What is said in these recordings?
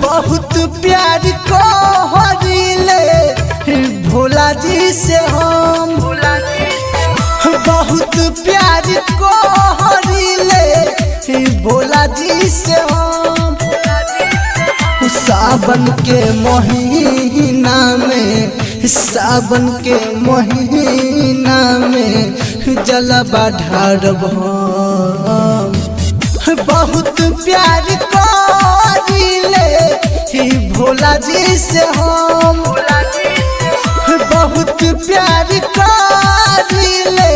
बहुत प्यार करीले भोला जी से हम बहुत प्यार करीले भोला जी से हम सावन के महीना में जलवा ढारब बहुत प्यार करीले भोला जी से हम बहुत प्यार करीले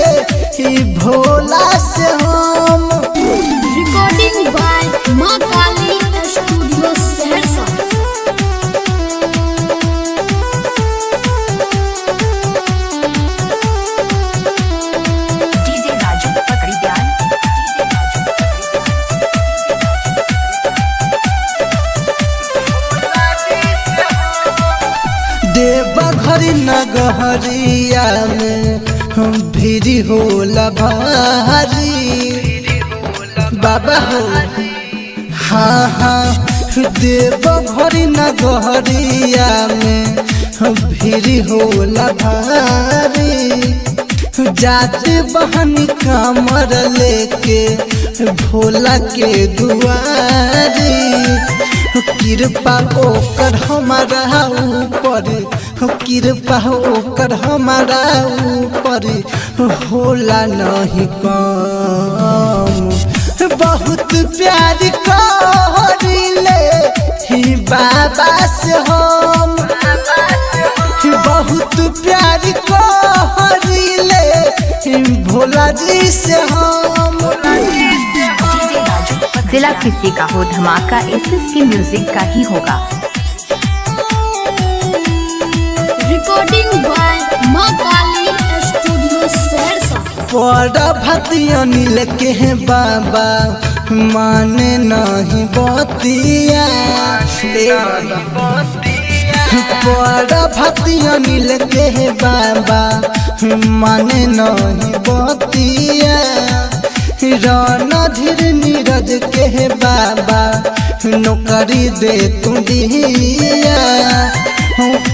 भोला से हम। रिकॉर्डिंग बाय मां काली स्टूडियो सहरसा। डीजे राजू पकड़ी ध्यान। देवघर नगरिया में भीड़ होला भारी बाबा हो हाँ हाँ देवघर नगरिया में भीड़ होला भारी जाते बहनी कमर लेके भोला के दुआरी कृपा ओकर हमारा ऊपर कृपा ओकर हमारा ऊपर होला नहीं कम बहुत प्यार करीले बाबा से हम बहुत प्यार करीले भोला जी से हम। जिला किसी का हो धमाका एसएसके म्यूजिक का ही होगा। रिकॉर्डिंग बाय मां काली स्टूडियो सहरसा। बड़ा भक्ति अनिल के हैं बाबा माने नहीं बतिया बड़ा भक्ति अनिल के हैं बाबा माने नहीं बतिया रणधीर नीरज के है बाबा नौकरी दे तू दिया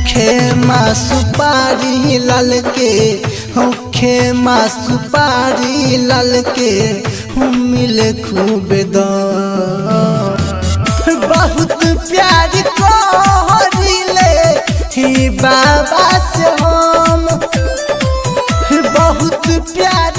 खेमा सुपारी लाल के खेमा सुपारी लाल के मिले खूब बहुत प्यार करीले बाबा से हम बहुत प्यार